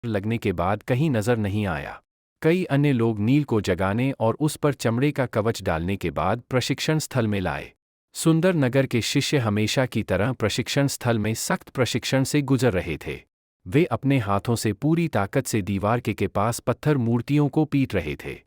लगने के बाद कहीं नजर नहीं आया। कई अन्य लोग नील को जगाने और उस पर चमड़े का कवच डालने के बाद प्रशिक्षण स्थल में लाए। सुंदर नगर के शिष्य हमेशा की तरह प्रशिक्षण स्थल में सख्त प्रशिक्षण से गुजर रहे थे। वे अपने हाथों से पूरी ताकत से दीवार के पास पत्थर मूर्तियों को पीट रहे थे।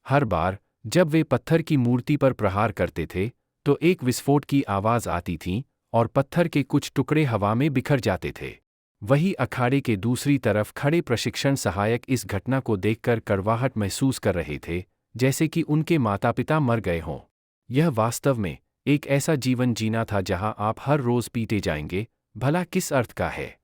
हर बार जब वे पत्थर की मूर्ति पर प्रहार करते थे तो एक विस्फोट की आवाज आती थी और पत्थर के कुछ टुकड़े हवा में बिखर जाते थे। वही अखाड़े के दूसरी तरफ खड़े प्रशिक्षण सहायक इस घटना को देखकर कड़वाहट महसूस कर रहे थे, जैसे कि उनके माता पिता मर गए हों। यह वास्तव में एक ऐसा जीवन जीना था जहां आप हर रोज पीटे जाएंगे, भला किस अर्थ का है।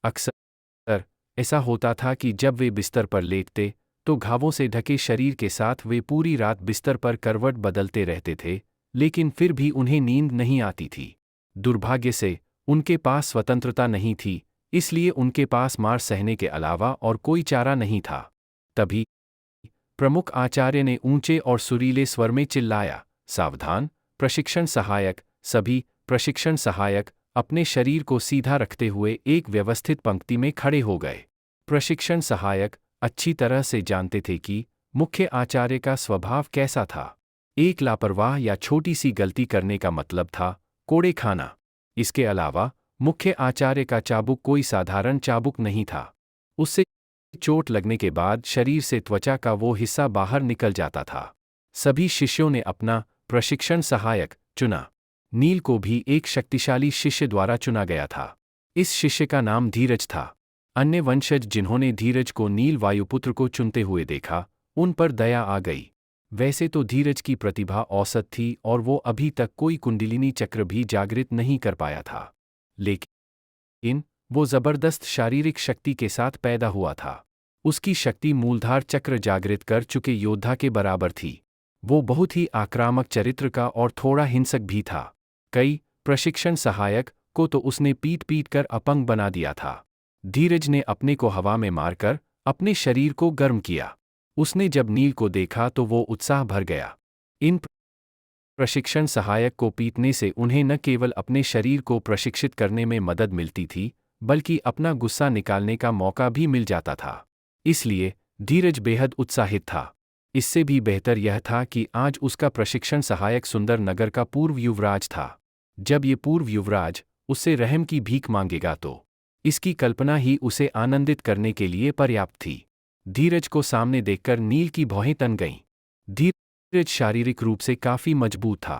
अक्सर ऐसा होता था कि जब वे बिस्तर पर लेटते तो घावों से ढके शरीर के साथ वे पूरी रात बिस्तर पर करवट बदलते रहते थे, लेकिन फिर भी उन्हें नींद नहीं आती थी। दुर्भाग्य से उनके पास स्वतंत्रता नहीं थी, इसलिए उनके पास मार सहने के अलावा और कोई चारा नहीं था। तभी प्रमुख आचार्य ने ऊंचे और सुरीले स्वर में चिल्लाया, सावधान प्रशिक्षण सहायक। सभी प्रशिक्षण सहायक अपने शरीर को सीधा रखते हुए एक व्यवस्थित पंक्ति में खड़े हो गए। प्रशिक्षण सहायक अच्छी तरह से जानते थे कि मुख्य आचार्य का स्वभाव कैसा था। एक लापरवाह या छोटी सी गलती करने का मतलब था कोड़े खाना। इसके अलावा मुख्य आचार्य का चाबुक कोई साधारण चाबुक नहीं था। उससे चोट लगने के बाद शरीर से त्वचा का वो हिस्सा बाहर निकल जाता था। सभी शिष्यों ने अपना प्रशिक्षण सहायक चुना। नील को भी एक शक्तिशाली शिष्य द्वारा चुना गया था। इस शिष्य का नाम धीरज था। अन्य वंशज जिन्होंने धीरज को नील वायुपुत्र को चुनते हुए देखा, उन पर दया आ गई। वैसे तो धीरज की प्रतिभा औसत थी और वो अभी तक कोई कुंडलिनी चक्र भी जागृत नहीं कर पाया था, लेकिन वो जबरदस्त शारीरिक शक्ति के साथ पैदा हुआ था। उसकी शक्ति मूलधार चक्र जागृत कर चुके योद्धा के बराबर थी। वो बहुत ही आक्रामक चरित्र का और थोड़ा हिंसक भी था। कई प्रशिक्षण सहायक को तो उसने पीट पीट कर अपंग बना दिया था। धीरज ने अपने को हवा में मारकर अपने शरीर को गर्म किया। उसने जब नील को देखा तो वो उत्साह भर गया। इन प्रशिक्षण सहायक को पीटने से उन्हें न केवल अपने शरीर को प्रशिक्षित करने में मदद मिलती थी, बल्कि अपना गुस्सा निकालने का मौका भी मिल जाता था। इसलिए धीरज बेहद उत्साहित था। इससे भी बेहतर यह था कि आज उसका प्रशिक्षण सहायक सुंदर नगर का पूर्व युवराज था। जब ये पूर्व युवराज उससे रहम की भीख मांगेगा तो इसकी कल्पना ही उसे आनंदित करने के लिए पर्याप्त थी। धीरज को सामने देखकर नील की भौहें तन गईं। धीरज शारीरिक रूप से काफी मजबूत था।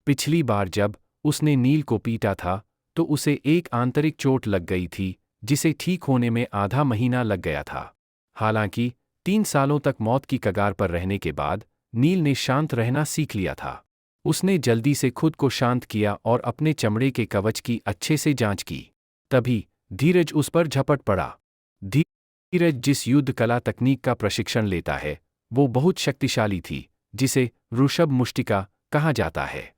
पिछली बार जब उसने नील को पीटा था तो उसे एक आंतरिक चोट लग गई थी, जिसे ठीक होने में आधा महीना लग गया था। हालांकि 3 सालों तक मौत की कगार पर रहने के बाद नील ने शांत रहना सीख लिया था। उसने जल्दी से खुद को शांत किया और अपने चमड़े के कवच की अच्छे से जांच की। तभी धीरज उस पर झपट पड़ा। धीरज जिस युद्ध कला तकनीक का प्रशिक्षण लेता है वो बहुत शक्तिशाली थी, जिसे वृषभ मुष्टिका कहा जाता है।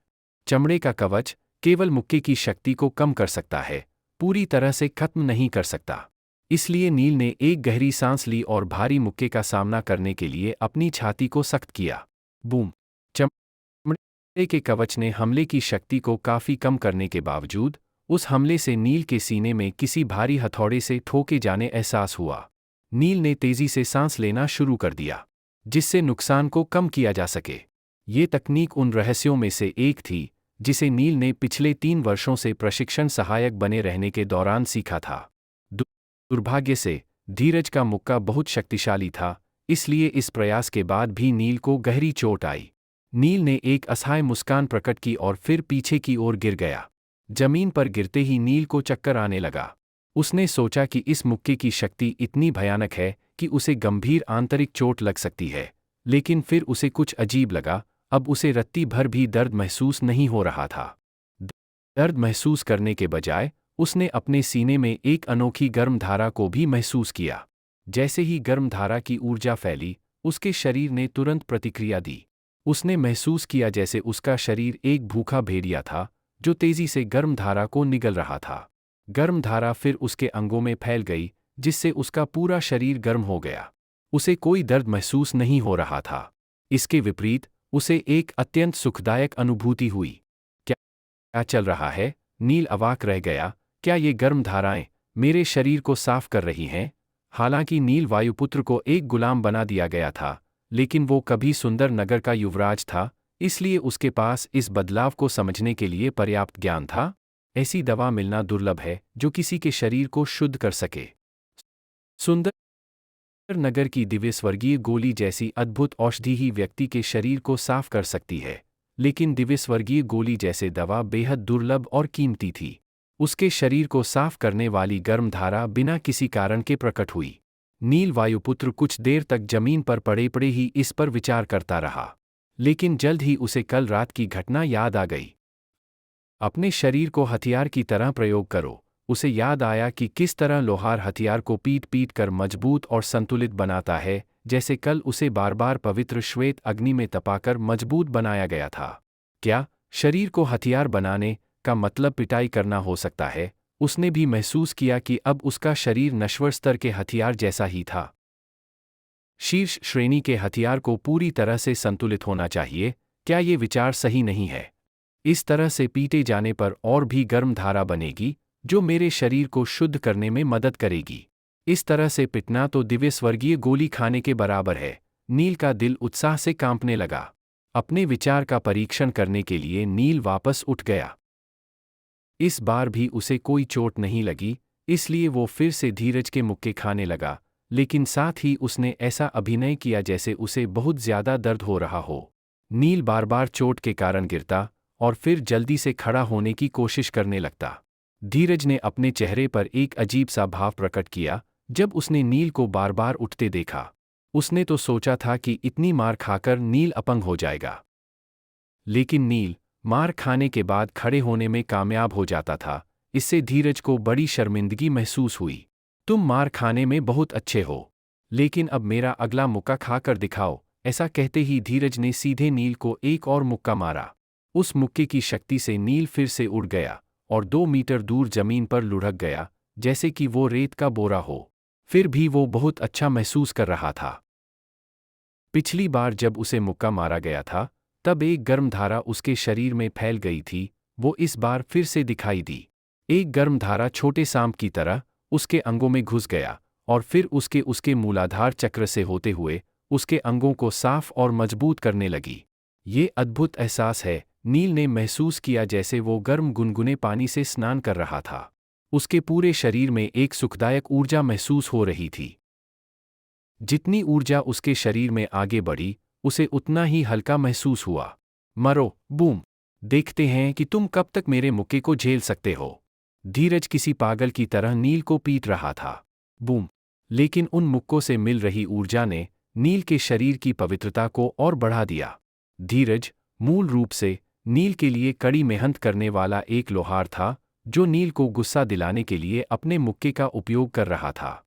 चमड़े का कवच केवल मुक्के की शक्ति को कम कर सकता है, पूरी तरह से खत्म नहीं कर सकता। इसलिए नील ने एक गहरी सांस ली और भारी मुक्के का सामना करने के लिए अपनी छाती को सख्त किया। बूम! चमड़े के कवच ने हमले की शक्ति को काफी कम करने के बावजूद उस हमले से नील के सीने में किसी भारी हथौड़े से ठोके जाने एहसास हुआ। नील ने तेजी से सांस लेना शुरू कर दिया, जिससे नुकसान को कम किया जा सके। ये तकनीक उन रहस्यों में से एक थी जिसे नील ने पिछले 3 वर्षों से प्रशिक्षण सहायक बने रहने के दौरान सीखा था। दुर्भाग्य से धीरज का मुक्का बहुत शक्तिशाली था, इसलिए इस प्रयास के बाद भी नील को गहरी चोट आई। नील ने एक असहाय मुस्कान प्रकट की और फिर पीछे की ओर गिर गया। जमीन पर गिरते ही नील को चक्कर आने लगा। उसने सोचा कि इस मुक्के की शक्ति इतनी भयानक है कि उसे गंभीर आंतरिक चोट लग सकती है, लेकिन फिर उसे कुछ अजीब लगा। अब उसे रत्ती भर भी दर्द महसूस नहीं हो रहा था। दर्द महसूस करने के बजाय उसने अपने सीने में एक अनोखी गर्म धारा को भी महसूस किया। जैसे ही गर्म धारा की ऊर्जा फैली, उसके शरीर ने तुरंत प्रतिक्रिया दी। उसने महसूस किया जैसे उसका शरीर एक भूखा भेड़िया था जो तेजी से गर्म धारा को निगल रहा था। गर्म धारा फिर उसके अंगों में फैल गई, जिससे उसका पूरा शरीर गर्म हो गया। उसे कोई दर्द महसूस नहीं हो रहा था। इसके विपरीत उसे एक अत्यंत सुखदायक अनुभूति हुई। क्या चल रहा है? नील अवाक रह गया। क्या ये गर्म धाराएं मेरे शरीर को साफ कर रही हैं? हालांकि नील वायुपुत्र को एक गुलाम बना दिया गया था, लेकिन वो कभी सुंदर नगर का युवराज था, इसलिए उसके पास इस बदलाव को समझने के लिए पर्याप्त ज्ञान था। ऐसी दवा मिलना दुर्लभ है जो किसी के शरीर को शुद्ध कर सके। सुंदर नगर की दिव्य स्वर्गीय गोली जैसी अद्भुत औषधि ही व्यक्ति के शरीर को साफ कर सकती है, लेकिन दिव्य स्वर्गीय गोली जैसे दवा बेहद दुर्लभ और कीमती थी। उसके शरीर को साफ करने वाली गर्म धारा बिना किसी कारण के प्रकट हुई। नील वायुपुत्र कुछ देर तक जमीन पर पड़े पड़े ही इस पर विचार करता रहा, लेकिन जल्द ही उसे कल रात की घटना याद आ गई। अपने शरीर को हथियार की तरह प्रयोग करो। उसे याद आया कि किस तरह लोहार हथियार को पीट पीट कर मजबूत और संतुलित बनाता है, जैसे कल उसे बार बार पवित्र श्वेत अग्नि में तपाकर मजबूत बनाया गया था। क्या शरीर को हथियार बनाने का मतलब पिटाई करना हो सकता है? उसने भी महसूस किया कि अब उसका शरीर नश्वर स्तर के हथियार जैसा ही था। शीर्ष श्रेणी के हथियार को पूरी तरह से संतुलित होना चाहिए। क्या ये विचार सही नहीं है? इस तरह से पीटे जाने पर और भी गर्म धारा बनेगी जो मेरे शरीर को शुद्ध करने में मदद करेगी। इस तरह से पिटना तो दिव्य स्वर्गीय गोली खाने के बराबर है। नील का दिल उत्साह से कांपने लगा। अपने विचार का परीक्षण करने के लिए नील वापस उठ गया। इस बार भी उसे कोई चोट नहीं लगी, इसलिए वो फिर से धीरज के मुक्के खाने लगा, लेकिन साथ ही उसने ऐसा अभिनय किया जैसे उसे बहुत ज्यादा दर्द हो रहा हो। नील बार बार चोट के कारण गिरता और फिर जल्दी से खड़ा होने की कोशिश करने लगता। धीरज ने अपने चेहरे पर एक अजीब सा भाव प्रकट किया जब उसने नील को बार बार उठते देखा। उसने तो सोचा था कि इतनी मार खाकर नील अपंग हो जाएगा, लेकिन नील मार खाने के बाद खड़े होने में कामयाब हो जाता था। इससे धीरज को बड़ी शर्मिंदगी महसूस हुई। तुम मार खाने में बहुत अच्छे हो, लेकिन अब मेरा अगला मुक्का खाकर दिखाओ। ऐसा कहते ही धीरज ने सीधे नील को एक और मुक्का मारा। उस मुक्के की शक्ति से नील फिर से उड़ गया और 2 मीटर दूर जमीन पर लुढ़क गया, जैसे कि वो रेत का बोरा हो। फिर भी वो बहुत अच्छा महसूस कर रहा था। पिछली बार जब उसे मुक्का मारा गया था, तब एक गर्म धारा उसके शरीर में फैल गई थी। वो इस बार फिर से दिखाई दी। एक गर्म धारा छोटे सांप की तरह उसके अंगों में घुस गया और फिर उसके मूलाधार चक्र से होते हुए उसके अंगों को साफ और मजबूत करने लगी। ये अद्भुत एहसास है, नील ने महसूस किया, जैसे वो गर्म गुनगुने पानी से स्नान कर रहा था। उसके पूरे शरीर में एक सुखदायक ऊर्जा महसूस हो रही थी। जितनी ऊर्जा उसके शरीर में आगे बढ़ी, उसे उतना ही हल्का महसूस हुआ। मरो, बूम! देखते हैं कि तुम कब तक मेरे मुक्के को झेल सकते हो। धीरज किसी पागल की तरह नील को पीट रहा था। बूम! लेकिन उन मुक्कों से मिल रही ऊर्जा ने नील के शरीर की पवित्रता को और बढ़ा दिया। धीरज मूल रूप से नील के लिए कड़ी मेहनत करने वाला एक लोहार था, जो नील को गुस्सा दिलाने के लिए अपने मुक्के का उपयोग कर रहा था।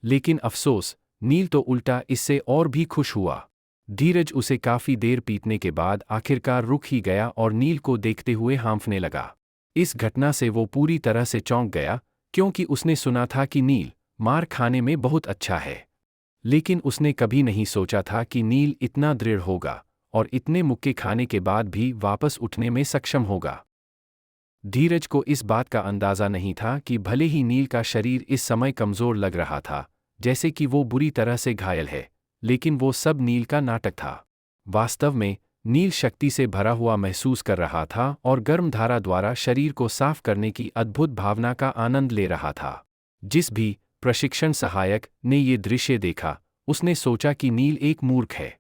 लेकिन अफसोस, नील तो उल्टा इससे और भी खुश हुआ। धीरज उसे काफी देर पीटने के बाद आखिरकार रुक ही गया और नील को देखते हुए हाँफने लगा। इस घटना से वो पूरी तरह से चौंक गया, क्योंकि उसने सुना था कि नील मार खाने में बहुत अच्छा है, लेकिन उसने कभी नहीं सोचा था कि नील इतना दृढ़ होगा और इतने मुक्के खाने के बाद भी वापस उठने में सक्षम होगा। धीरज को इस बात का अंदाजा नहीं था कि भले ही नील का शरीर इस समय कमजोर लग रहा था, जैसे कि वो बुरी तरह से घायल है, लेकिन वो सब नील का नाटक था। वास्तव में नील शक्ति से भरा हुआ महसूस कर रहा था और गर्म धारा द्वारा शरीर को साफ करने की अद्भुत भावना का आनंद ले रहा था। जिस भी प्रशिक्षण सहायक ने ये दृश्य देखा, उसने सोचा कि नील एक मूर्ख है।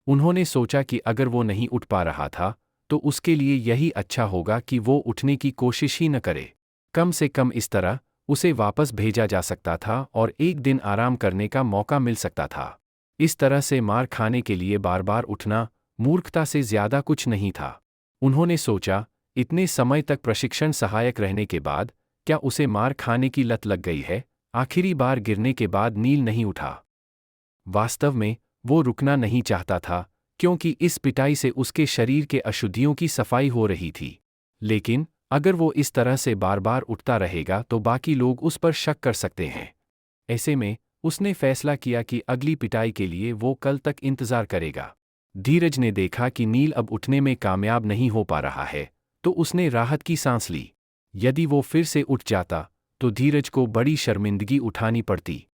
उन्होंने सोचा कि अगर वो नहीं उठ पा रहा था, तो उसके लिए यही अच्छा होगा कि वो उठने की कोशिश ही न करे। कम से कम इस तरह उसे वापस भेजा जा सकता था और एक दिन आराम करने का मौका मिल सकता था। इस तरह से मार खाने के लिए बार बार उठना मूर्खता से ज्यादा कुछ नहीं था। उन्होंने सोचा, इतने समय तक प्रशिक्षण सहायक रहने के बाद क्या उसे मार खाने की लत लग गई है? आखिरी बार गिरने के बाद नील नहीं उठा। वास्तव में वो रुकना नहीं चाहता था, क्योंकि इस पिटाई से उसके शरीर के अशुद्धियों की सफाई हो रही थी। लेकिन अगर वो इस तरह से बार बार उठता रहेगा तो बाकी लोग उस पर शक कर सकते हैं। ऐसे में उसने फैसला किया कि अगली पिटाई के लिए वो कल तक इंतजार करेगा। धीरज ने देखा कि नील अब उठने में कामयाब नहीं हो पा रहा है, तो उसने राहत की सांस ली। यदि वो फिर से उठ जाता तो धीरज को बड़ी शर्मिंदगी उठानी पड़ती।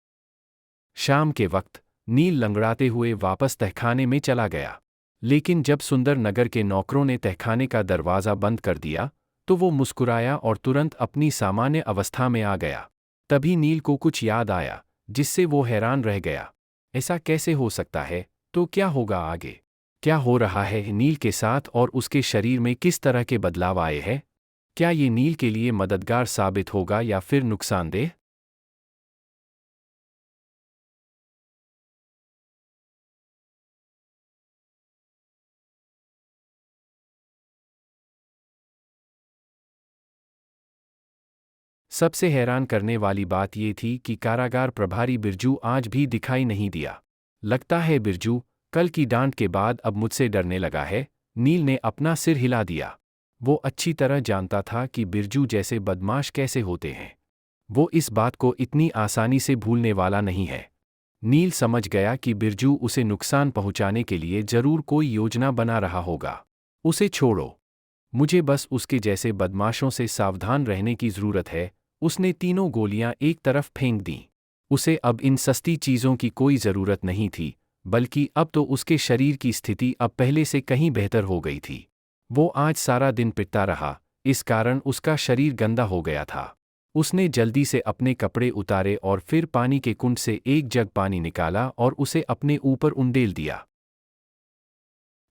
शाम के वक्त नील लंगड़ाते हुए वापस तहखाने में चला गया। लेकिन जब सुंदर नगर के नौकरों ने तहखाने का दरवाज़ा बंद कर दिया तो वो मुस्कुराया और तुरंत अपनी सामान्य अवस्था में आ गया। तभी नील को कुछ याद आया जिससे वो हैरान रह गया। ऐसा कैसे हो सकता है? तो क्या होगा आगे? क्या हो रहा है नील के साथ और उसके शरीर में किस तरह के बदलाव आए हैं? क्या ये नील के लिए मददगार साबित होगा या फिर नुकसानदेह? सबसे हैरान करने वाली बात ये थी कि कारागार प्रभारी बिरजू आज भी दिखाई नहीं दिया। लगता है बिरजू कल की डांट के बाद अब मुझसे डरने लगा है। नील ने अपना सिर हिला दिया। वो अच्छी तरह जानता था कि बिरजू जैसे बदमाश कैसे होते हैं। वो इस बात को इतनी आसानी से भूलने वाला नहीं है। नील समझ गया कि बिरजू उसे नुकसान पहुंचाने के लिए जरूर कोई योजना बना रहा होगा। उसे छोड़ो, मुझे बस उसके जैसे बदमाशों से सावधान रहने की जरूरत है। उसने तीनों गोलियां एक तरफ फेंक दीं। उसे अब इन सस्ती चीजों की कोई जरूरत नहीं थी, बल्कि अब तो उसके शरीर की स्थिति अब पहले से कहीं बेहतर हो गई थी। वो आज सारा दिन पिटता रहा, इस कारण उसका शरीर गंदा हो गया था। उसने जल्दी से अपने कपड़े उतारे और फिर पानी के कुंड से एक जग पानी निकाला और उसे अपने ऊपर उंडेल दिया।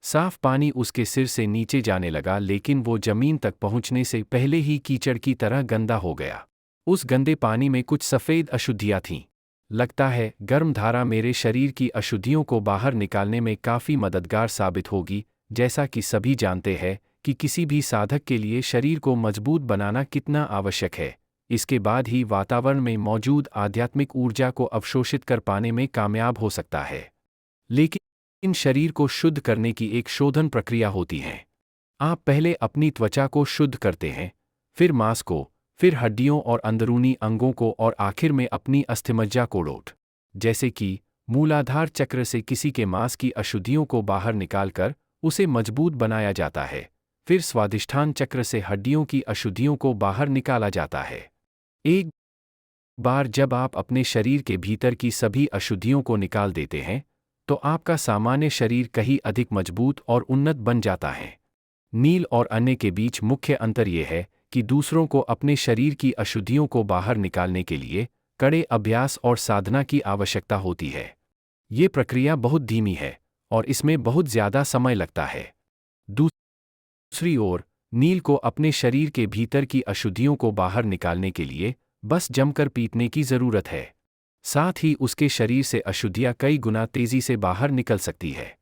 साफ पानी उसके सिर से नीचे जाने लगा, लेकिन वो जमीन तक पहुंचने से पहले ही कीचड़ की तरह गंदा हो गया। उस गंदे पानी में कुछ सफ़ेद अशुद्धियां थीं। लगता है गर्म धारा मेरे शरीर की अशुद्धियों को बाहर निकालने में काफ़ी मददगार साबित होगी। जैसा कि सभी जानते हैं कि किसी भी साधक के लिए शरीर को मजबूत बनाना कितना आवश्यक है, इसके बाद ही वातावरण में मौजूद आध्यात्मिक ऊर्जा को अवशोषित कर पाने में कामयाब हो सकता है। लेकिन इन शरीर को शुद्ध करने की एक शोधन प्रक्रिया होती है। आप पहले अपनी त्वचा को शुद्ध करते हैं, फिर मांस को, फिर हड्डियों और अंदरूनी अंगों को और आखिर में अपनी अस्थिमज्जा को लोट। जैसे कि मूलाधार चक्र से किसी के मांस की अशुद्धियों को बाहर निकालकर उसे मजबूत बनाया जाता है। फिर स्वादिष्ठान चक्र से हड्डियों की अशुद्धियों को बाहर निकाला जाता है। एक बार जब आप अपने शरीर के भीतर की सभी अशुद्धियों को निकाल देते हैं तो आपका सामान्य शरीर कहीं अधिक मजबूत और उन्नत बन जाता है। नील और अन्य के बीच मुख्य अंतर यह है कि दूसरों को अपने शरीर की अशुद्धियों को बाहर निकालने के लिए कड़े अभ्यास और साधना की आवश्यकता होती है। ये प्रक्रिया बहुत धीमी है और इसमें बहुत ज़्यादा समय लगता है। दूसरी ओर, नील को अपने शरीर के भीतर की अशुद्धियों को बाहर निकालने के लिए बस जमकर पीटने की ज़रूरत है। साथ ही उसके शरीर से अशुद्धियां कई गुना तेजी से बाहर निकल सकती है।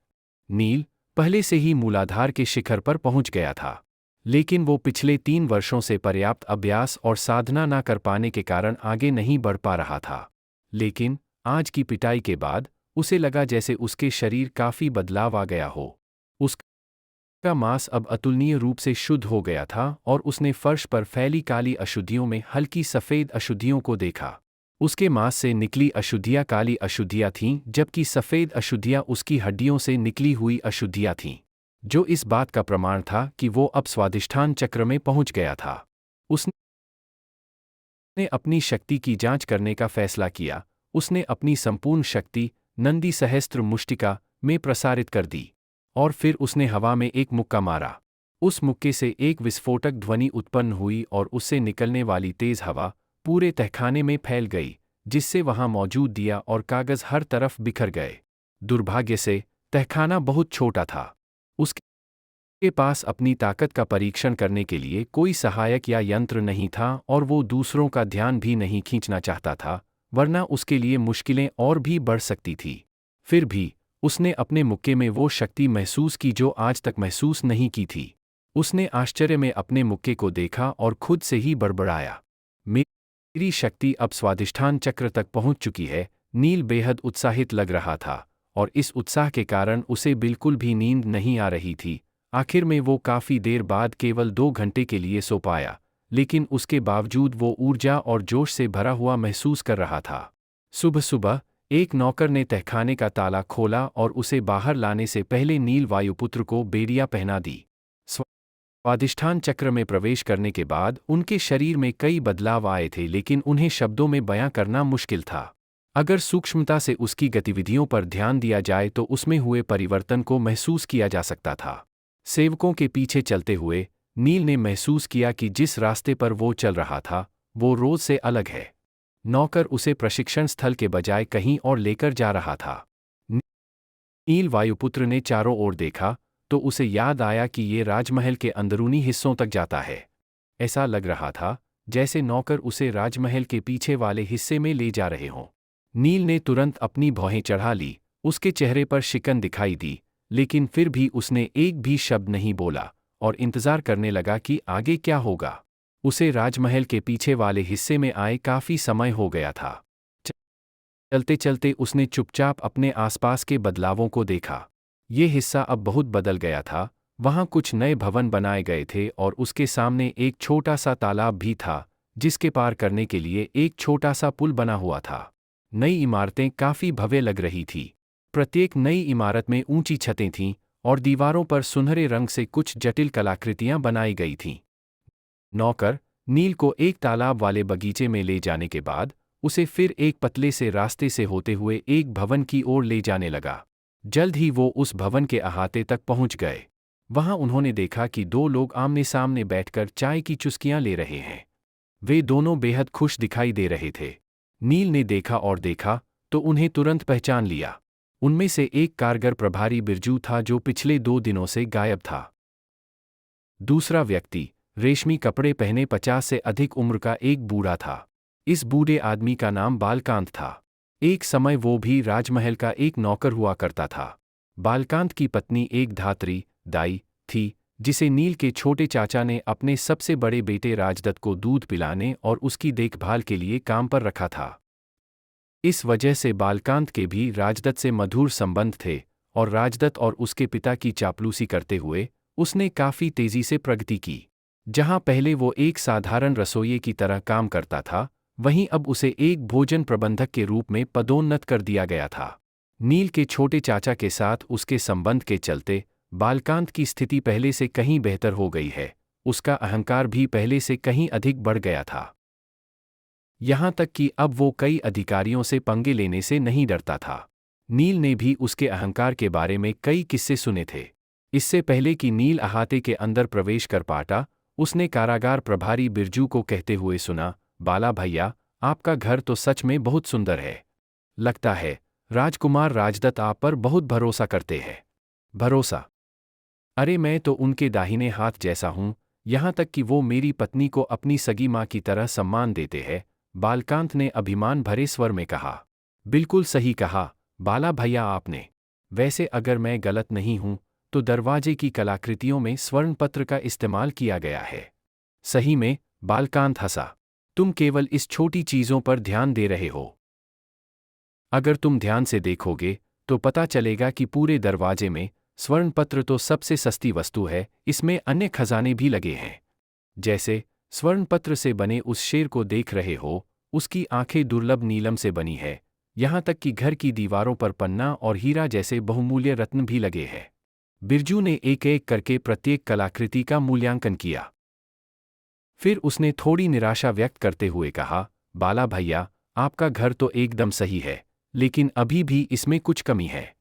नील पहले से ही मूलाधार के शिखर पर पहुंच गया था, लेकिन वो पिछले 3 वर्षों से पर्याप्त अभ्यास और साधना न कर पाने के कारण आगे नहीं बढ़ पा रहा था। लेकिन आज की पिटाई के बाद उसे लगा जैसे उसके शरीर काफी बदलाव आ गया हो। उसका मांस अब अतुलनीय रूप से शुद्ध हो गया था और उसने फर्श पर फैली काली अशुद्धियों में हल्की सफेद अशुद्धियों को देखा। उसके मांस से निकली अशुद्धियां काली अशुद्धियां थीं, जबकि सफ़ेद अशुद्धियां उसकी हड्डियों से निकली हुई अशुद्धियां थीं, जो इस बात का प्रमाण था कि वो अब स्वादिष्ठान चक्र में पहुंच गया था। उसने अपनी शक्ति की जांच करने का फैसला किया। उसने अपनी संपूर्ण शक्ति नंदी सहस्त्र मुष्टिका में प्रसारित कर दी और फिर उसने हवा में एक मुक्का मारा। उस मुक्के से एक विस्फोटक ध्वनि उत्पन्न हुई और उससे निकलने वाली तेज हवा पूरे तहखाने में फैल गई, जिससे वहां मौजूद दिया और कागज हर तरफ बिखर गए। दुर्भाग्य से तहखाना बहुत छोटा था। उसके पास अपनी ताकत का परीक्षण करने के लिए कोई सहायक या यंत्र नहीं था और वो दूसरों का ध्यान भी नहीं खींचना चाहता था, वरना उसके लिए मुश्किलें और भी बढ़ सकती थी। फिर भी उसने अपने मुक्के में वो शक्ति महसूस की जो आज तक महसूस नहीं की थी। उसने आश्चर्य में अपने मुक्के को देखा और खुद से ही बड़बड़ाया, मेरी शक्ति अब स्वादिष्ठान चक्र तक पहुंच चुकी है। नील बेहद उत्साहित लग रहा था और इस उत्साह के कारण उसे बिल्कुल भी नींद नहीं आ रही थी। आखिर में वो काफी देर बाद केवल 2 घंटे के लिए सो पाया, लेकिन उसके बावजूद वो ऊर्जा और जोश से भरा हुआ महसूस कर रहा था। सुबह सुबह एक नौकर ने तहखाने का ताला खोला और उसे बाहर लाने से पहले नील वायुपुत्र को बेड़ियां पहना दी। स्वादिष्ठान चक्र में प्रवेश करने के बाद उनके शरीर में कई बदलाव आए थे, लेकिन उन्हें शब्दों में बयां करना मुश्किल था। अगर सूक्ष्मता से उसकी गतिविधियों पर ध्यान दिया जाए तो उसमें हुए परिवर्तन को महसूस किया जा सकता था। सेवकों के पीछे चलते हुए नील ने महसूस किया कि जिस रास्ते पर वो चल रहा था वो रोज से अलग है। नौकर उसे प्रशिक्षण स्थल के बजाय कहीं और लेकर जा रहा था। नील वायुपुत्र ने चारों ओर देखा तो उसे याद आया कि ये राजमहल के अंदरूनी हिस्सों तक जाता है। ऐसा लग रहा था जैसे नौकर उसे राजमहल के पीछे वाले हिस्से में ले जा रहे हों। नील ने तुरंत अपनी भौहें चढ़ा ली, उसके चेहरे पर शिकन दिखाई दी, लेकिन फिर भी उसने एक भी शब्द नहीं बोला और इंतजार करने लगा कि आगे क्या होगा। उसे राजमहल के पीछे वाले हिस्से में आए काफी समय हो गया था। चलते चलते उसने चुपचाप अपने आसपास के बदलावों को देखा। ये हिस्सा अब बहुत बदल गया था। वहाँ कुछ नए भवन बनाए गए थे और उसके सामने एक छोटा सा तालाब भी था जिसके पार करने के लिए एक छोटा सा पुल बना हुआ था। नई इमारतें काफी भव्य लग रही थी। प्रत्येक नई इमारत में ऊंची छतें थीं और दीवारों पर सुनहरे रंग से कुछ जटिल कलाकृतियां बनाई गई थीं। नौकर नील को एक तालाब वाले बगीचे में ले जाने के बाद उसे फिर एक पतले से रास्ते से होते हुए एक भवन की ओर ले जाने लगा। जल्द ही वो उस भवन के अहाते तक पहुंच गए। वहां उन्होंने देखा कि दो लोग आमने सामने बैठकर चाय की चुस्कियां ले रहे हैं। वे दोनों बेहद खुश दिखाई दे रहे थे। नील ने देखा और देखा तो उन्हें तुरंत पहचान लिया। उनमें से एक कारगर प्रभारी बिरजू था जो पिछले 2 दिनों से गायब था। दूसरा व्यक्ति रेशमी कपड़े पहने 50 से अधिक उम्र का एक बूढ़ा था। इस बूढ़े आदमी का नाम बालकांत था। एक समय वो भी राजमहल का एक नौकर हुआ करता था। बालकांत की पत्नी एक धात्री दाई थी जिसे नील के छोटे चाचा ने अपने सबसे बड़े बेटे राजदत्त को दूध पिलाने और उसकी देखभाल के लिए काम पर रखा था। इस वजह से बालकांत के भी राजदत्त से मधुर संबंध थे और राजदत्त और उसके पिता की चापलूसी करते हुए उसने काफी तेजी से प्रगति की। जहां पहले वो एक साधारण रसोइये की तरह काम करता था, वहीं अब उसे एक भोजन प्रबंधक के रूप में पदोन्नत कर दिया गया था। नील के छोटे चाचा के साथ उसके संबंध के चलते बालकांत की स्थिति पहले से कहीं बेहतर हो गई है। उसका अहंकार भी पहले से कहीं अधिक बढ़ गया था। यहां तक कि अब वो कई अधिकारियों से पंगे लेने से नहीं डरता था। नील ने भी उसके अहंकार के बारे में कई किस्से सुने थे। इससे पहले कि नील अहाते के अंदर प्रवेश कर पाता, उसने कारागार प्रभारी बिरजू को कहते हुए सुना, बाला भैया, आपका घर तो सच में बहुत सुंदर है। लगता है राजकुमार राजदत्त आप पर बहुत भरोसा करते हैं। भरोसा? अरे मैं तो उनके दाहिने हाथ जैसा हूं, यहां तक कि वो मेरी पत्नी को अपनी सगी मां की तरह सम्मान देते हैं, बालकांत ने अभिमान भरे स्वर में कहा। बिल्कुल सही कहा बाला भैया आपने। वैसे अगर मैं गलत नहीं हूं तो दरवाजे की कलाकृतियों में स्वर्ण पत्र का इस्तेमाल किया गया है। सही में? बालकांत हंसा। तुम केवल इस छोटी चीजों पर ध्यान दे रहे हो। अगर तुम ध्यान से देखोगे तो पता चलेगा कि पूरे दरवाजे में स्वर्ण पत्र तो सबसे सस्ती वस्तु है, इसमें अन्य खजाने भी लगे हैं। जैसे स्वर्ण पत्र से बने उस शेर को देख रहे हो, उसकी आंखें दुर्लभ नीलम से बनी है। यहां तक कि घर की दीवारों पर पन्ना और हीरा जैसे बहुमूल्य रत्न भी लगे हैं। बिरजू ने एक एक करके प्रत्येक कलाकृति का मूल्यांकन किया। फिर उसने थोड़ी निराशा व्यक्त करते हुए कहा, बाला भैया, आपका घर तो एकदम सही है, लेकिन अभी भी इसमें कुछ कमी है।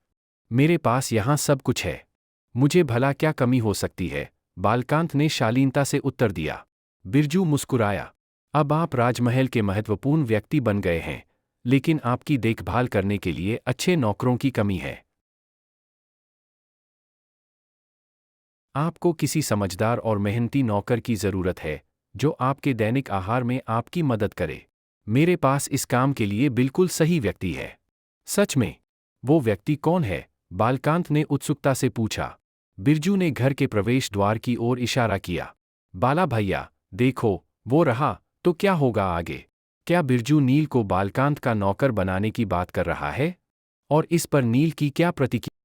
मेरे पास यहाँ सब कुछ है, मुझे भला क्या कमी हो सकती है? बालकांत ने शालीनता से उत्तर दिया। बिरजू मुस्कुराया। अब आप राजमहल के महत्वपूर्ण व्यक्ति बन गए हैं, लेकिन आपकी देखभाल करने के लिए अच्छे नौकरों की कमी है। आपको किसी समझदार और मेहनती नौकर की जरूरत है जो आपके दैनिक आहार में आपकी मदद करे। मेरे पास इस काम के लिए बिल्कुल सही व्यक्ति है। सच में? वो व्यक्ति कौन है? बालकांत ने उत्सुकता से पूछा। बिरजू ने घर के प्रवेश द्वार की ओर इशारा किया। बाला भैया, देखो, वो रहा। तो क्या होगा आगे? क्या बिरजू नील को बालकांत का नौकर बनाने की बात कर रहा है? और इस पर नील की क्या प्रतिक्रिया?